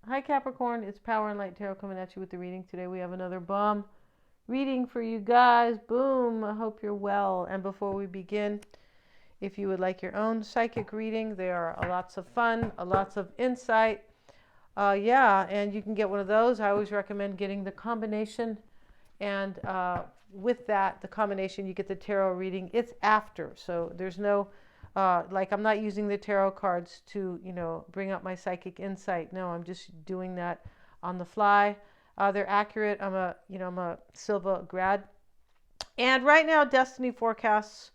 Hi Capricorn, it's Power and Light Tarot coming at you with the reading. Today we have another bomb reading for you guys. Boom, I hope you're well. And before we begin, if you would like your own psychic reading, they are lots of fun, lots of insight. Yeah, and you can get one of those. I always recommend getting the combination. And with that, the combination, you get the tarot reading. It's after, so there's no like I'm not using the tarot cards to, bring up my psychic insight. No, I'm just doing that on the fly. They're accurate. I'm a Silva grad. And right now, Destiny forecasts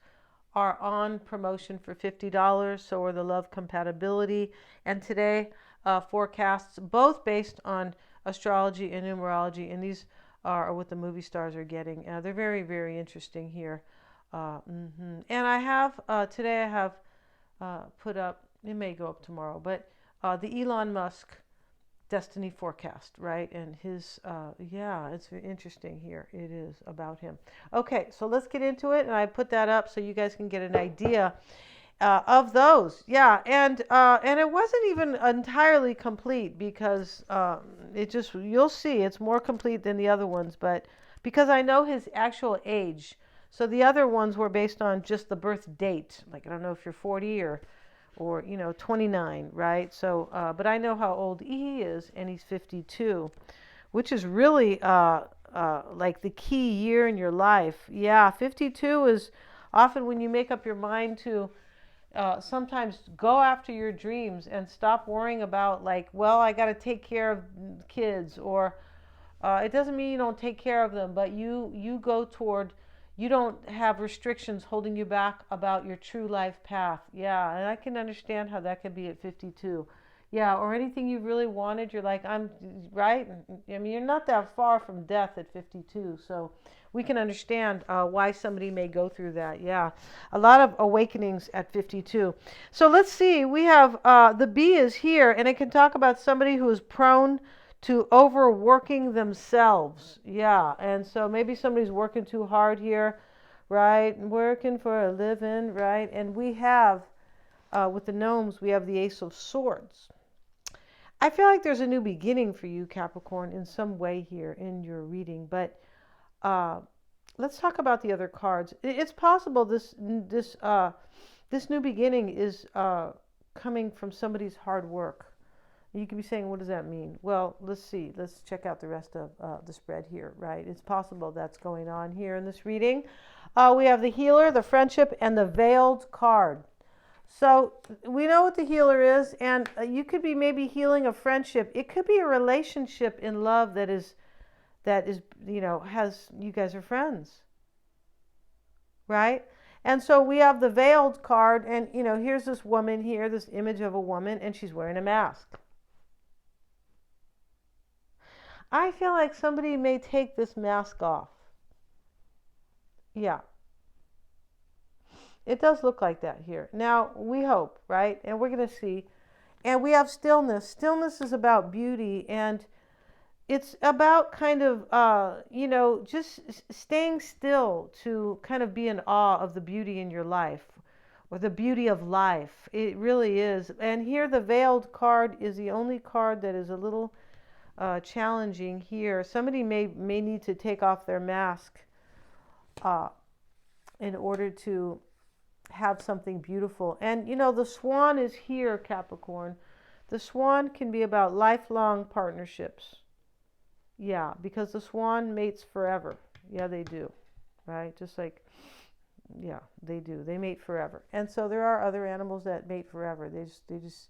are on promotion for $50. So are the love compatibility. And today, forecasts both based on astrology and numerology. And these are what the movie stars are getting. They're very, very interesting here. And I have today I have put up, it may go up tomorrow, but the Elon Musk destiny forecast, right? And his yeah, it's very interesting here. It is about him. Okay, so let's get into it, and I put that up so you guys can get an idea of those. Yeah, and it wasn't even entirely complete because it just, you'll see it's more complete than the other ones, but because I know his actual age. So the other ones were based on just the birth date. Like, I don't know if you're 40 or 29, right? So, but I know how old he is, and he's 52, which is really like the key year in your life. Yeah, 52 is often when you make up your mind to sometimes go after your dreams and stop worrying about, like, well, I got to take care of kids, or it doesn't mean you don't take care of them, but you go toward, you don't have restrictions holding you back about your true life path. Yeah, and I can understand how that can be at 52. Yeah, or anything you really wanted, you're like, I'm right. I mean, you're not that far from death at 52, so we can understand why somebody may go through that. Yeah, a lot of awakenings at 52. So let's see. We have the bee is here, and it can talk about somebody who is prone to overworking themselves. Yeah, and so maybe somebody's working too hard here, right? Working for a living, right? And we have, with the gnomes, we have the Ace of Swords. I feel like there's a new beginning for you, Capricorn, in some way here in your reading, but uh, let's talk about the other cards. It's possible this new beginning is coming from somebody's hard work. You could be saying, what does that mean? Well, let's see. Let's check out the rest of the spread here, right? It's possible that's going on here in this reading. We have the healer, the friendship, and the veiled card. So we know what the healer is, and you could be maybe healing a friendship. It could be a relationship in love that is, has, you guys are friends, right? And so we have the veiled card, and, here's this woman here, this image of a woman, and she's wearing a mask. I feel like somebody may take this mask off. Yeah, it does look like that here. Now, we hope, right? And we're going to see. And we have stillness. Stillness is about beauty, and it's about kind of, just staying still to kind of be in awe of the beauty in your life, or the beauty of life. It really is. And here the veiled card is the only card that is a little challenging here. Somebody may need to take off their mask in order to have something beautiful. And the swan is here, Capricorn. The swan can be about lifelong partnerships. Yeah, because the swan mates forever. Yeah, they do. Right? Just like, yeah, they do. They mate forever. And so there are other animals that mate forever. They just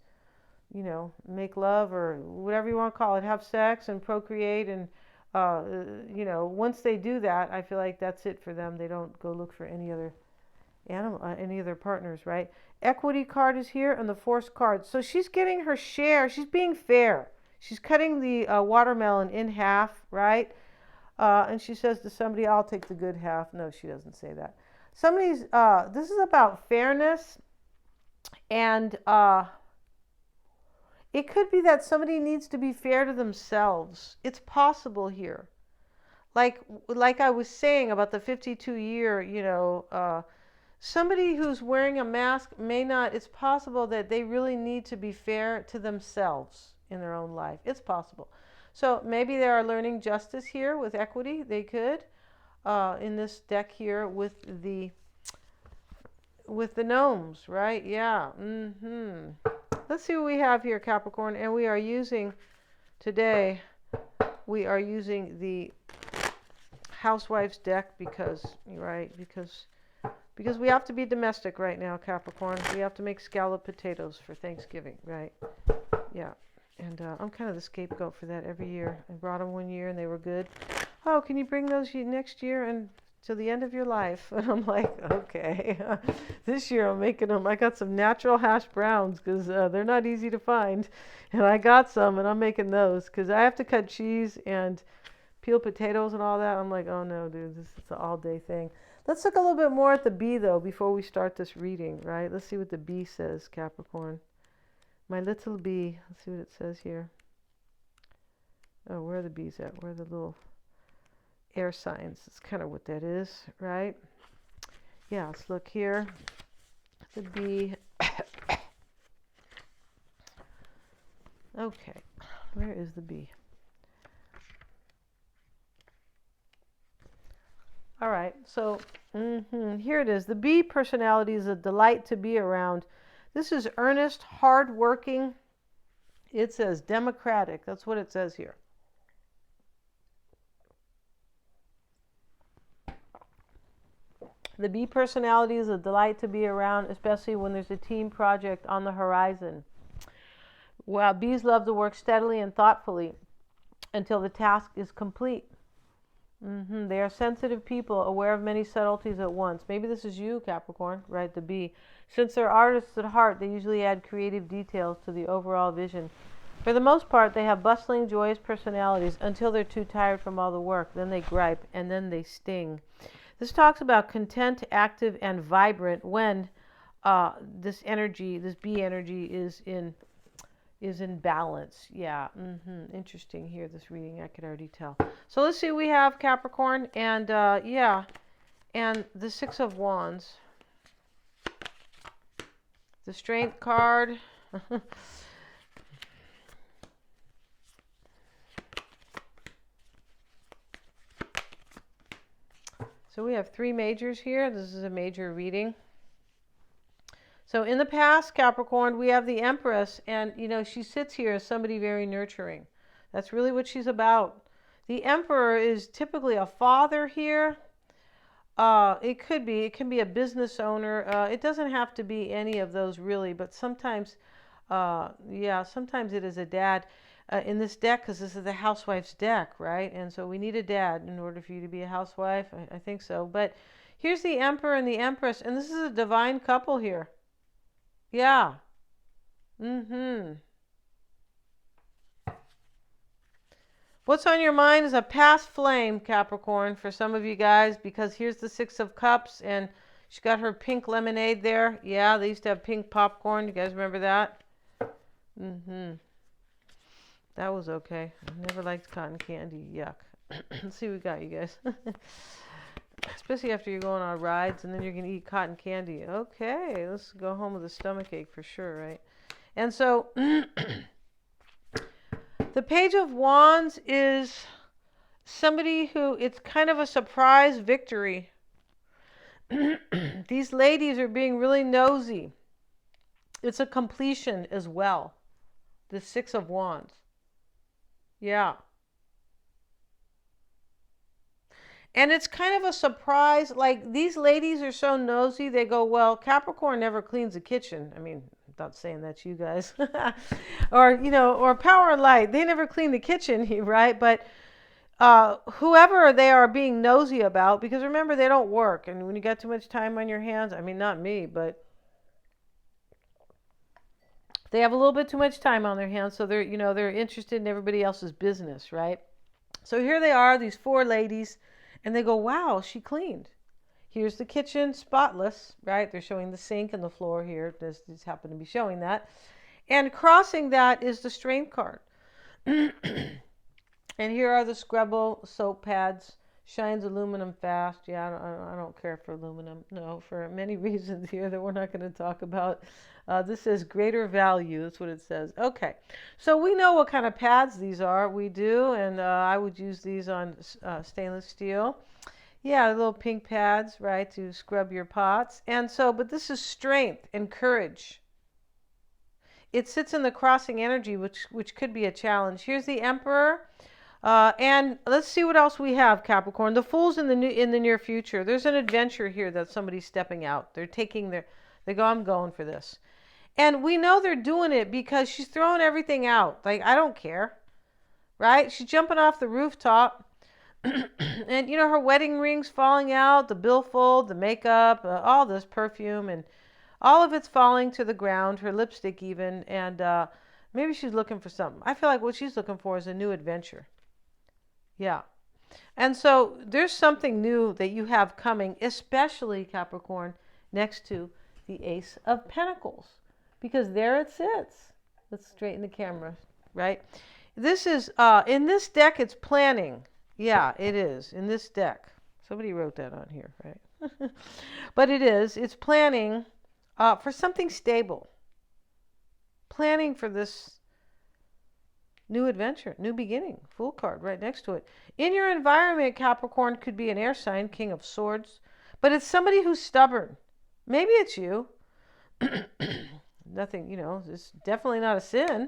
make love, or whatever you want to call it, have sex and procreate. And, once they do that, I feel like that's it for them. They don't go look for any other animal, any other partners, right? Equity card is here, and the force card. So she's getting her share. She's being fair. She's cutting the watermelon in half, right? And she says to somebody, I'll take the good half. No, she doesn't say that. This is about fairness, and it could be that somebody needs to be fair to themselves. It's possible here. Like I was saying about the 52-year, somebody who's wearing a mask may not, it's possible that they really need to be fair to themselves in their own life. It's possible. So maybe they are learning justice here with equity. They could in this deck here with the gnomes, right? Yeah. Let's see what we have here, Capricorn. And we are using today. We are using the Housewives deck because we have to be domestic right now, Capricorn. We have to make scalloped potatoes for Thanksgiving, right? Yeah. And I'm kind of the scapegoat for that every year. I brought them one year and they were good. Oh, can you bring those next year and till the end of your life? And I'm like, okay. This year I'm making them. I got some natural hash browns because they're not easy to find. And I got some and I'm making those because I have to cut cheese and peel potatoes and all that. I'm like, oh no, dude, this is an all-day thing. Let's look a little bit more at the bee, though, before we start this reading, right? Let's see what the bee says, Capricorn. My little bee. Let's see what it says here. Oh, where are the bees at? Where are the little air signs? That's kind of what that is, right? Yeah, let's look here. The bee. Okay, where is the bee? All right, so here it is. The bee personality is a delight to be around. This is earnest, hardworking. It says democratic. That's what it says here. The bee personality is a delight to be around, especially when there's a team project on the horizon. Well, bees love to work steadily and thoughtfully until the task is complete. They are sensitive people, aware of many subtleties at once. Maybe this is you, Capricorn, right? The bee. Since they're artists at heart, they usually add creative details to the overall vision. For the most part, they have bustling, joyous personalities until they're too tired from all the work. Then they gripe, and then they sting. This talks about content, active, and vibrant when this energy, this bee energy, is in balance. Yeah. Interesting here, this reading. I could already tell. So let's see. We have Capricorn and yeah, and the Six of Wands, the Strength card. So we have three majors here. This is a major reading. So in the past, Capricorn, we have the Empress, and she sits here as somebody very nurturing. That's really what she's about. The Emperor is typically a father here. It can be a business owner. It doesn't have to be any of those really, but sometimes, sometimes it is a dad. In this deck, because this is the housewife's deck, right? And so we need a dad in order for you to be a housewife. I think so. But here's the Emperor and the Empress, and this is a divine couple here. Yeah. What's on your mind is a past flame, Capricorn, for some of you guys, because here's the Six of Cups, and she got her pink lemonade there. Yeah, they used to have pink popcorn. You guys remember that? That was okay. I never liked cotton candy. Yuck. Let's see what we got, you guys. Especially after you're going on rides and then you're going to eat cotton candy. Okay, let's go home with a stomachache for sure, right? And so the Page of Wands is somebody who, it's kind of a surprise victory. These ladies are being really nosy. It's a completion as well. The Six of Wands. Yeah. And it's kind of a surprise. Like, these ladies are so nosy. They go, well, Capricorn never cleans the kitchen. I mean, I'm not saying that's you guys. or Power and Light. They never clean the kitchen, right? But whoever they are being nosy about, because remember, they don't work. And when you got too much time on your hands, I mean, not me, but they have a little bit too much time on their hands, so they're interested in everybody else's business, right? So here they are, these four ladies, and they go, wow, she cleaned. Here's the kitchen, spotless, right? They're showing the sink and the floor here. This happen to be showing that. And crossing that is the Strength card. And here are the Scrubble soap pads Shines aluminum fast. Yeah, I don't care for aluminum. No, for many reasons here that we're not going to talk about. This says greater value. That's what it says. Okay, so we know what kind of pads these are. We do, and I would use these on stainless steel. Yeah, little pink pads, right, to scrub your pots. And so, but this is strength and courage. It sits in the crossing energy, which could be a challenge. Here's the Emperor. And let's see what else we have, Capricorn. The Fool's in the near future. There's an adventure here that somebody's stepping out. They go, I'm going for this. And we know they're doing it because she's throwing everything out. Like, I don't care, right? She's jumping off the rooftop. And, her wedding ring's falling out, the billfold, the makeup, all this perfume, and all of it's falling to the ground, her lipstick even. And maybe she's looking for something. I feel like what she's looking for is a new adventure. Yeah. And so there's something new that you have coming, especially Capricorn, next to the Ace of Pentacles, because there it sits. Let's straighten the camera, right? This is, in this deck, it's planning. Yeah, it is, in this deck. Somebody wrote that on here, right? But it's planning for something stable. Planning for this new adventure, new beginning, Fool card right next to it. In your environment, Capricorn could be an air sign, King of Swords, but it's somebody who's stubborn. Maybe it's you. Nothing, it's definitely not a sin.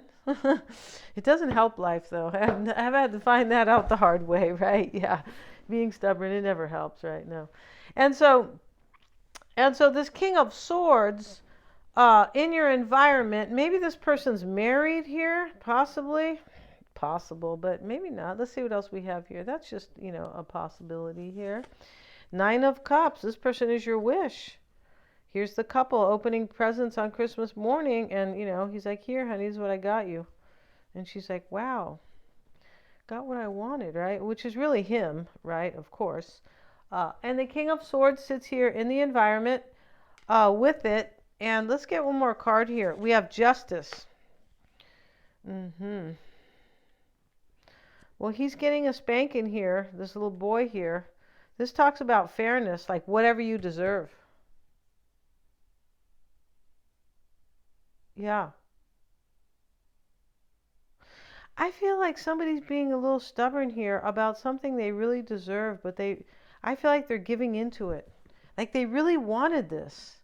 It doesn't help life, though. I've had to find that out the hard way, right? Yeah. Being stubborn, it never helps, right? No. And so this King of Swords, in your environment, maybe this person's married here, possibly. Possible, but maybe not. Let's see what else we have here. That's just, a possibility here. 9 of Cups. This person is your wish. Here's the couple opening presents on Christmas morning, and, he's like, here, honey, this is what I got you. And she's like, wow, got what I wanted, right? Which is really him, right? Of course. And the King of Swords sits here in the environment with it. And let's get one more card here. We have Justice. Well, he's getting a spanking here, this little boy here. This talks about fairness, like whatever you deserve. Yeah. I feel like somebody's being a little stubborn here about something they really deserve, but I feel like they're giving into it. Like they really wanted this.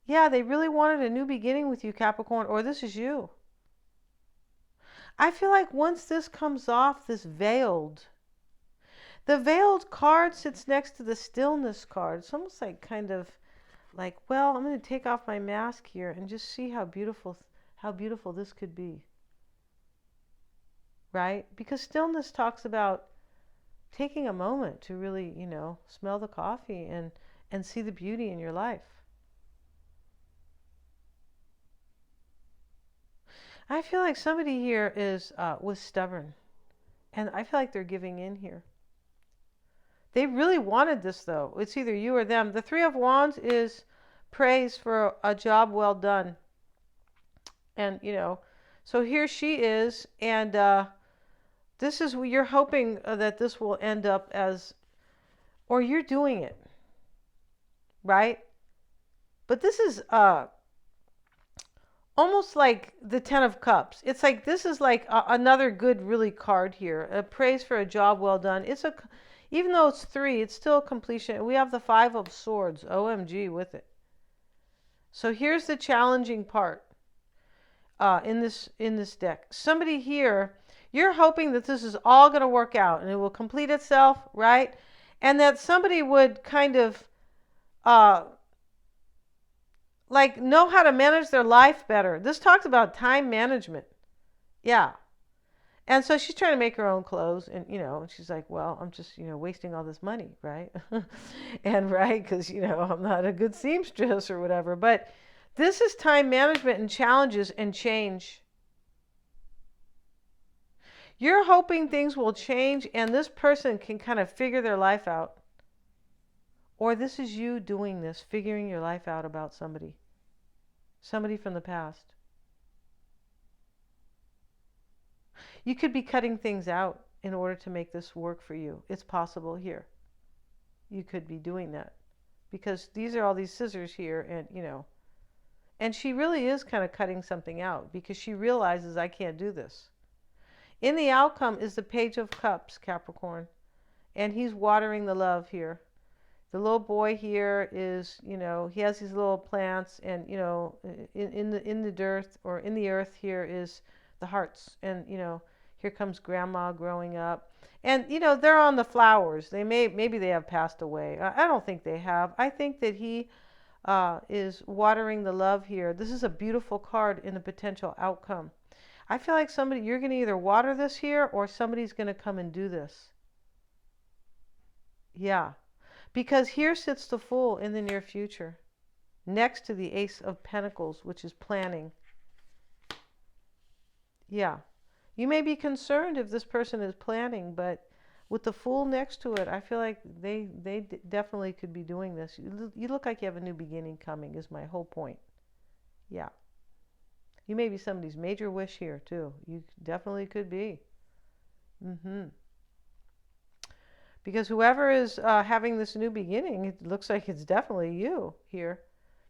Yeah, they really wanted a new beginning with you, Capricorn, or this is you. I feel like once this comes off, the veiled card sits next to the stillness card. It's almost like kind of like, well, I'm going to take off my mask here and just see how beautiful this could be. Right? Because stillness talks about taking a moment to really, smell the coffee and see the beauty in your life. I feel like somebody here was stubborn, and I feel like they're giving in here. They really wanted this, though. It's either you or them. The 3 of Wands is praise for a job well done. And, so here she is, and this is, you're hoping that this will end up as, or you're doing it, right? But this is almost like the 10 of Cups. It's like this is like another good, really card here. A praise for a job well done. Even though it's 3, it's still a completion. We have the 5 of Swords, OMG, with it. So here's the challenging part in this deck. Somebody here, you're hoping that this is all going to work out and it will complete itself, right? And that somebody would kind of like know how to manage their life better. This talks about time management. Yeah. And so she's trying to make her own clothes, and she's like, well, I'm just wasting all this money, right? And right, because I'm not a good seamstress or whatever. But this is time management and challenges and change. You're hoping things will change and this person can kind of figure their life out. Or this is you doing this, figuring your life out about somebody. Somebody from the past. You could be cutting things out. in order to make this work for you. It's possible here. You could be doing that because these are all these scissors here, and and she really is kind of cutting something out because she realizes I can't do this. In the outcome is the Page of Cups, Capricorn, and he's watering the love here. The little boy here is, he has these little plants, and in the dirt or in the earth here is the hearts, and here comes grandma growing up, and they're on the flowers. Maybe they have passed away. I don't think they have. I think that he is watering the love here. This is a beautiful card in the potential outcome. I feel like you're going to either water this here or somebody's going to come and do this. Yeah. Because here sits the Fool in the near future, next to the Ace of Pentacles, which is planning. Yeah. You may be concerned if this person is planning, but with the Fool next to it, I feel like they definitely could be doing this. You look like you have a new beginning coming, is my whole point. Yeah. You may be somebody's major wish here, too. You definitely could be. Because whoever is having this new beginning, it looks like it's definitely you here.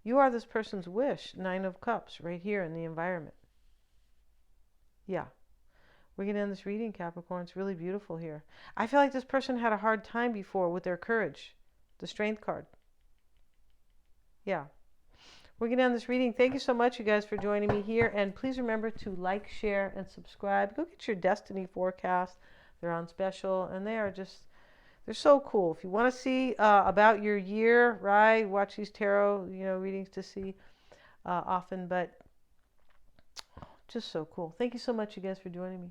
You are this person's wish. 9 of Cups right here in the environment. Yeah. We're going to end this reading, Capricorn. It's really beautiful here. I feel like this person had a hard time before with their courage. The Strength card. Yeah. We're going to end this reading. Thank you so much, you guys, for joining me here. And please remember to like, share, and subscribe. Go get your Destiny forecast. They're on special, and they're so cool. If you want to see about your year, right? Watch these tarot, readings to see often, but just so cool. Thank you so much, you guys, for joining me.